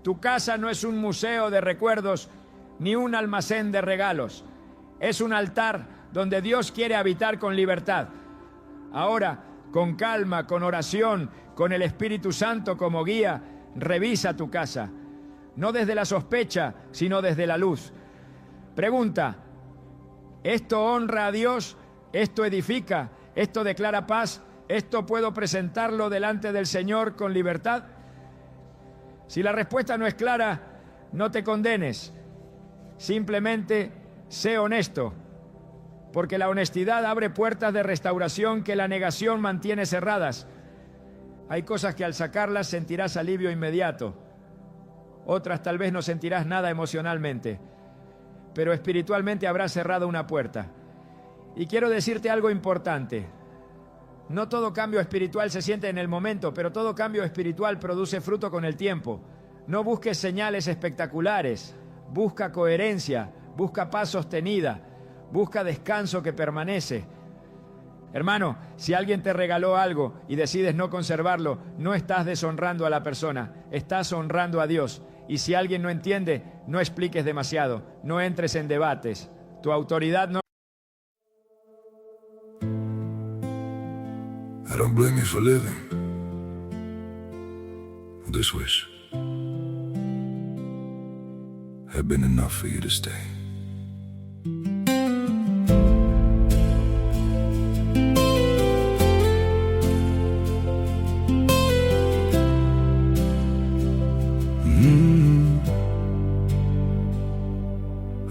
Tu casa no es un museo de recuerdos ni un almacén de regalos. Es un altar donde Dios quiere habitar con libertad. Ahora, con calma, con oración, con el Espíritu Santo como guía, revisa tu casa. No desde la sospecha, sino desde la luz. Pregunta: ¿esto honra a Dios? ¿Esto edifica? ¿Esto declara paz? ¿Esto puedo presentarlo delante del Señor con libertad? Si la respuesta no es clara, no te condenes. Simplemente sé honesto, porque la honestidad abre puertas de restauración que la negación mantiene cerradas. Hay cosas que al sacarlas sentirás alivio inmediato. Otras tal vez no sentirás nada emocionalmente, pero espiritualmente habrás cerrado una puerta. Y quiero decirte algo importante. No todo cambio espiritual se siente en el momento, pero todo cambio espiritual produce fruto con el tiempo. No busques señales espectaculares, busca coherencia, busca paz sostenida, busca descanso que permanece. Hermano, si alguien te regaló algo y decides no conservarlo, no estás deshonrando a la persona, estás honrando a Dios. Y si alguien no entiende, no expliques demasiado, no entres en debates. Tu autoridad no... I don't blame you for living this wish had been enough for you to stay.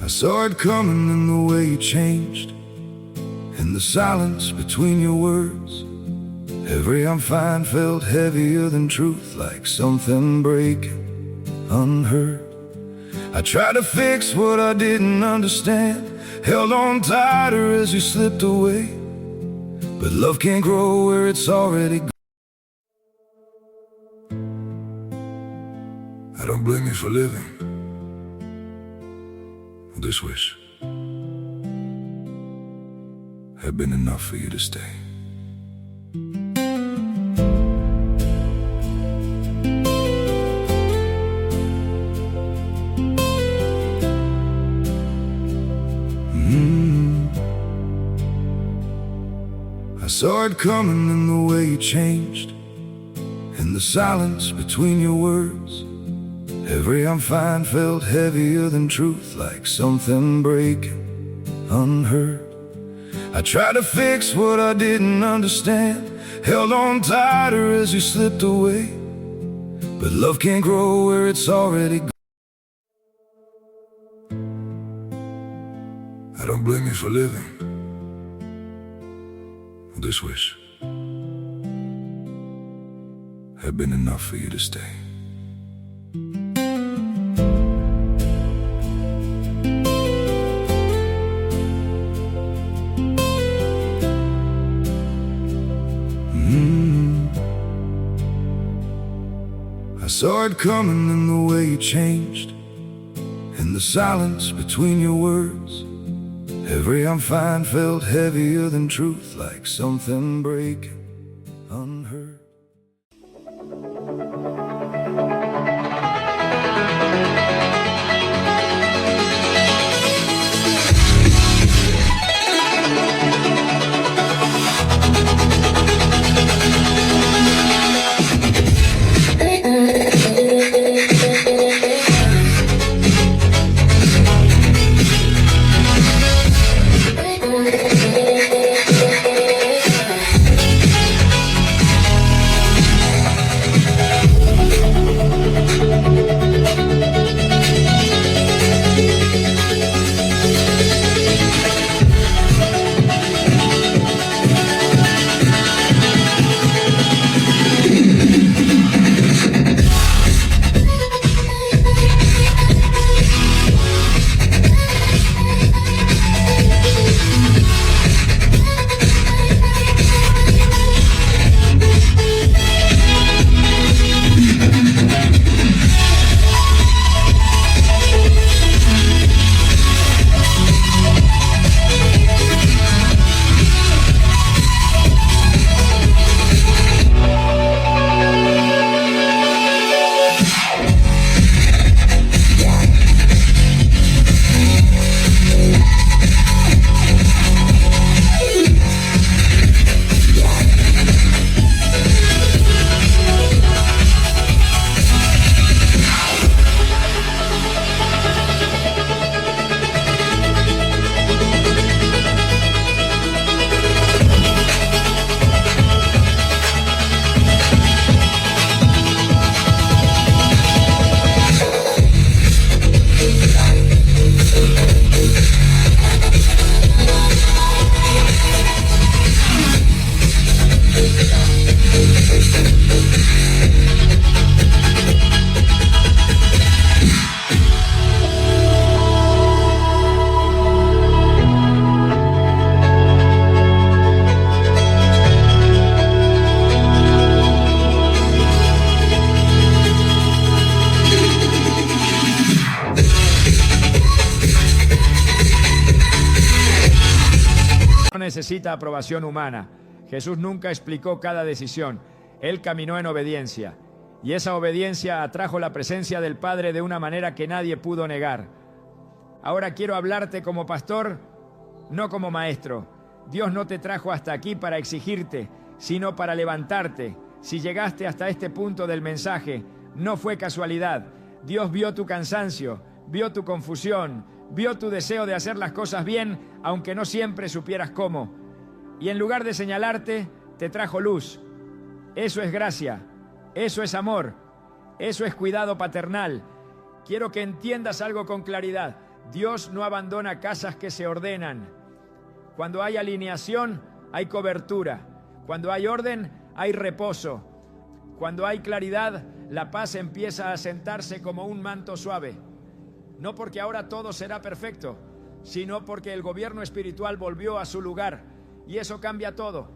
I saw it coming in the way you changed, in the silence between your words. Every I'm fine felt heavier than truth, like something breaking unheard. I tried to fix what I didn't understand, held on tighter as you slipped away. But love can't grow where it's already gone. I don't blame you for living this wish had been enough for you to stay. I saw it coming in the way you changed, in the silence between your words. Every I'm fine felt heavier than truth, like something breaking unheard. I tried to fix what I didn't understand, held on tighter as you slipped away. But love can't grow where it's already gone. I don't blame you for living this wish had been enough for you to stay. I saw it coming in the way you changed, in the silence between your words. Every I'm fine felt heavier than truth, like something breaking unheard. necesita aprobación humana. Jesús nunca explicó cada decisión. Él caminó en obediencia. Y esa obediencia atrajo la presencia del Padre de una manera que nadie pudo negar. Ahora quiero hablarte como pastor, no como maestro. Dios no te trajo hasta aquí para exigirte, sino para levantarte. Si llegaste hasta este punto del mensaje, no fue casualidad. Dios vio tu cansancio, vio tu confusión, vio tu deseo de hacer las cosas bien, aunque no siempre supieras cómo. Y en lugar de señalarte, te trajo luz. Eso es gracia, eso es amor, eso es cuidado paternal. Quiero que entiendas algo con claridad. Dios no abandona casas que se ordenan. Cuando hay alineación, hay cobertura. Cuando hay orden, hay reposo. Cuando hay claridad, la paz empieza a sentarse como un manto suave. No porque ahora todo será perfecto, sino porque el gobierno espiritual volvió a su lugar. Y eso cambia todo.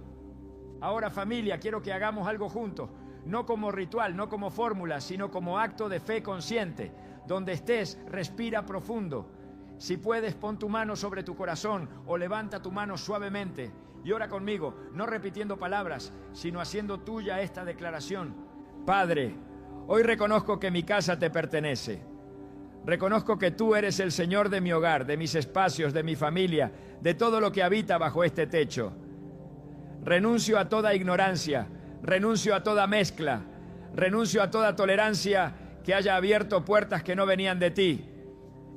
Ahora, familia, quiero que hagamos algo juntos. No como ritual, no como fórmula, sino como acto de fe consciente. Donde estés, respira profundo. Si puedes, pon tu mano sobre tu corazón o levanta tu mano suavemente y ora conmigo, no repitiendo palabras, sino haciendo tuya esta declaración. Padre, hoy reconozco que mi casa te pertenece. Reconozco que tú eres el Señor de mi hogar, de mis espacios, de mi familia, de todo lo que habita bajo este techo. Renuncio a toda ignorancia, renuncio a toda mezcla, renuncio a toda tolerancia que haya abierto puertas que no venían de ti.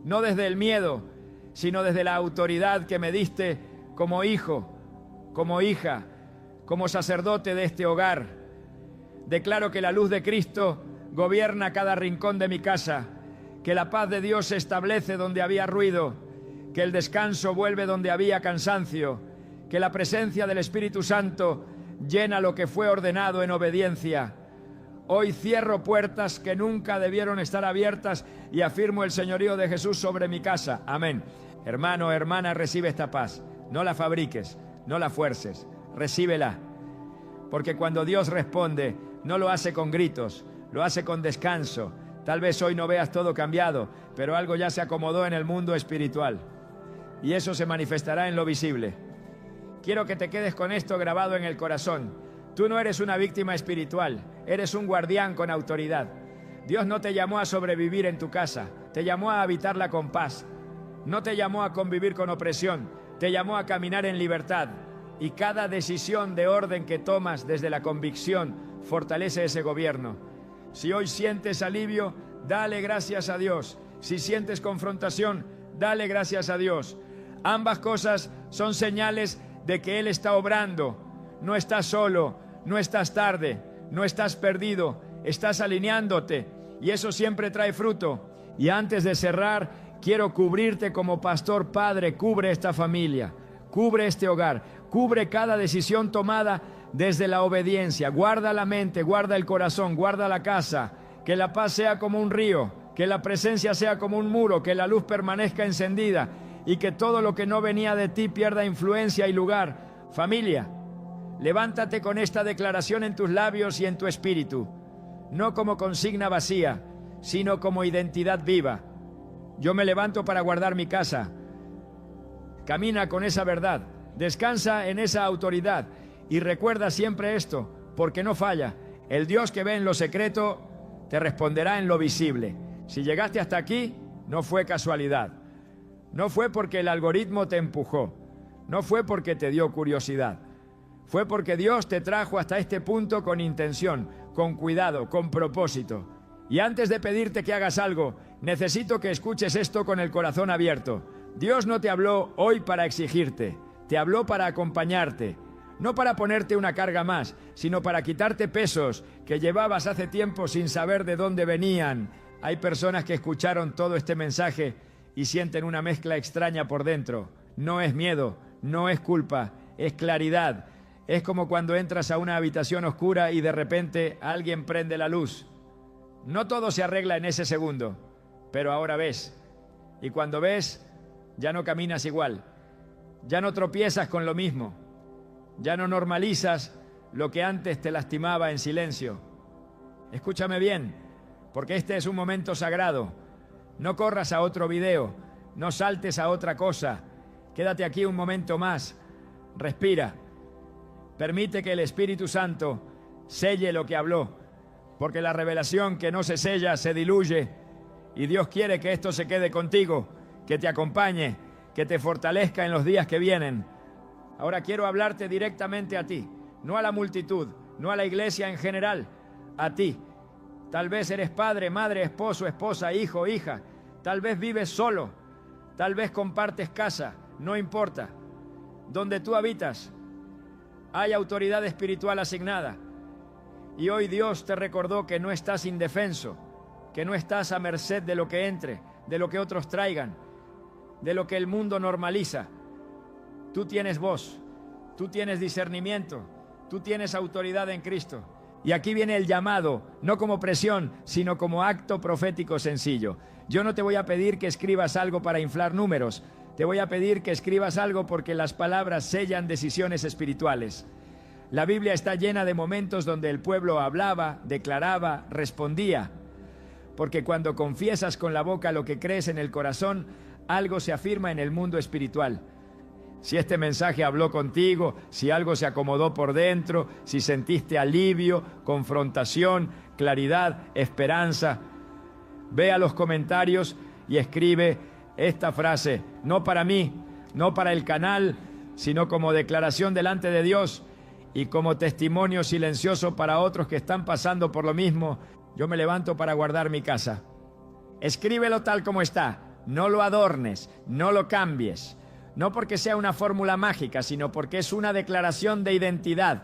No desde el miedo, sino desde la autoridad que me diste como hijo, como hija, como sacerdote de este hogar. Declaro que la luz de Cristo gobierna cada rincón de mi casa, que la paz de Dios se establece donde había ruido, que el descanso vuelve donde había cansancio, que la presencia del Espíritu Santo llena lo que fue ordenado en obediencia. Hoy cierro puertas que nunca debieron estar abiertas y afirmo el señorío de Jesús sobre mi casa. Amén. Hermano, hermana, recibe esta paz. No la fabriques, no la fuerces, recíbela. Porque cuando Dios responde, no lo hace con gritos, lo hace con descanso. Tal vez hoy no veas todo cambiado, pero algo ya se acomodó en el mundo espiritual. Y eso se manifestará en lo visible. Quiero que te quedes con esto grabado en el corazón. Tú no eres una víctima espiritual, eres un guardián con autoridad. Dios no te llamó a sobrevivir en tu casa, te llamó a habitarla con paz. No te llamó a convivir con opresión, te llamó a caminar en libertad. Y cada decisión de orden que tomas desde la convicción fortalece ese gobierno. Si hoy sientes alivio, dale gracias a Dios. Si sientes confrontación, dale gracias a Dios. Ambas cosas son señales de que Él está obrando. No estás solo, no estás tarde, no estás perdido, estás alineándote y eso siempre trae fruto. Y antes de cerrar, quiero cubrirte como pastor padre. Cubre esta familia, cubre este hogar, cubre cada decisión tomada desde la obediencia. Guarda la mente, guarda el corazón, guarda la casa. Que la paz sea como un río, que la presencia sea como un muro, que la luz permanezca encendida y que todo lo que no venía de ti pierda influencia y lugar. Familia, levántate con esta declaración en tus labios y en tu espíritu, no como consigna vacía, sino como identidad viva. Yo me levanto para guardar mi casa. Camina con esa verdad, descansa en esa autoridad y recuerda siempre esto, porque no falla. El Dios que ve en lo secreto te responderá en lo visible. Si llegaste hasta aquí, no fue casualidad. No fue porque el algoritmo te empujó. No fue porque te dio curiosidad. Fue porque Dios te trajo hasta este punto con intención, con cuidado, con propósito. Y antes de pedirte que hagas algo, necesito que escuches esto con el corazón abierto. Dios no te habló hoy para exigirte, te habló para acompañarte. No para ponerte una carga más, sino para quitarte pesos que llevabas hace tiempo sin saber de dónde venían. Hay personas que escucharon todo este mensaje y sienten una mezcla extraña por dentro. No es miedo, no es culpa, es claridad. Es como cuando entras a una habitación oscura y de repente alguien prende la luz. No todo se arregla en ese segundo, pero ahora ves. Y cuando ves, ya no caminas igual. Ya no tropiezas con lo mismo. Ya no normalizas lo que antes te lastimaba en silencio. Escúchame bien, porque este es un momento sagrado. No corras a otro video, no saltes a otra cosa. Quédate aquí un momento más. Respira. Permite que el Espíritu Santo selle lo que habló, porque la revelación que no se sella se diluye, y Dios quiere que esto se quede contigo, que te acompañe, que te fortalezca en los días que vienen. Ahora quiero hablarte directamente a ti, no a la multitud, no a la iglesia en general, a ti. Tal vez eres padre, madre, esposo, esposa, hijo, hija. Tal vez vives solo, tal vez compartes casa, no importa. Donde tú habitas, hay autoridad espiritual asignada. Y hoy Dios te recordó que no estás indefenso, que no estás a merced de lo que entre, de lo que otros traigan, de lo que el mundo normaliza. Tú tienes voz, tú tienes discernimiento, tú tienes autoridad en Cristo. Y aquí viene el llamado, no como presión, sino como acto profético sencillo. Yo no te voy a pedir que escribas algo para inflar números. Te voy a pedir que escribas algo porque las palabras sellan decisiones espirituales. La Biblia está llena de momentos donde el pueblo hablaba, declaraba, respondía. Porque cuando confiesas con la boca lo que crees en el corazón, algo se afirma en el mundo espiritual. Si este mensaje habló contigo, si algo se acomodó por dentro, si sentiste alivio, confrontación, claridad, esperanza, ve a los comentarios y escribe esta frase, no para mí, no para el canal, sino como declaración delante de Dios y como testimonio silencioso para otros que están pasando por lo mismo. Yo me levanto para guardar mi casa. Escríbelo tal como está, no lo adornes, no lo cambies. No porque sea una fórmula mágica, sino porque es una declaración de identidad.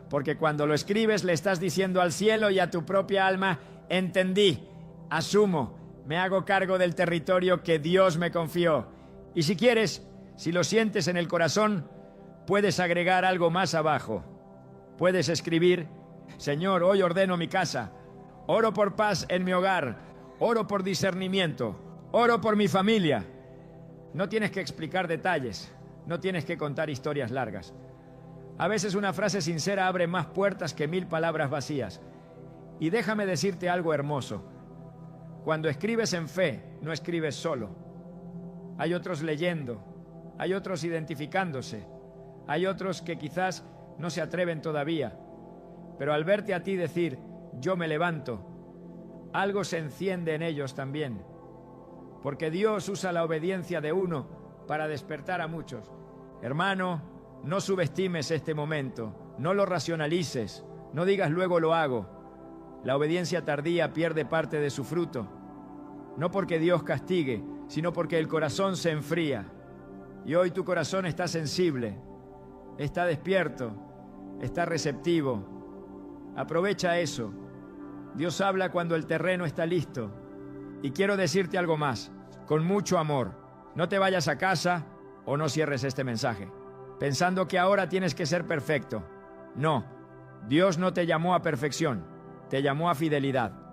Porque cuando lo escribes le estás diciendo al cielo y a tu propia alma, entendí, asumo, me hago cargo del territorio que Dios me confió. Y si quieres, si lo sientes en el corazón, puedes agregar algo más abajo. Puedes escribir, Señor, hoy ordeno mi casa, oro por paz en mi hogar, oro por discernimiento, oro por mi familia. No tienes que explicar detalles, no tienes que contar historias largas. A veces una frase sincera abre más puertas que 1000 palabras vacías. Y déjame decirte algo hermoso. Cuando escribes en fe, no escribes solo. Hay otros leyendo, hay otros identificándose, hay otros que quizás no se atreven todavía. Pero al verte a ti decir, yo me levanto, algo se enciende en ellos también. Porque Dios usa la obediencia de uno para despertar a muchos. Hermano, no subestimes este momento, no lo racionalices, no digas luego lo hago. La obediencia tardía pierde parte de su fruto. No porque Dios castigue, sino porque el corazón se enfría. Y hoy tu corazón está sensible, está despierto, está receptivo. Aprovecha eso. Dios habla cuando el terreno está listo. Y quiero decirte algo más, con mucho amor. No te vayas a casa o no cierres este mensaje, pensando que ahora tienes que ser perfecto. No, Dios no te llamó a perfección, te llamó a fidelidad.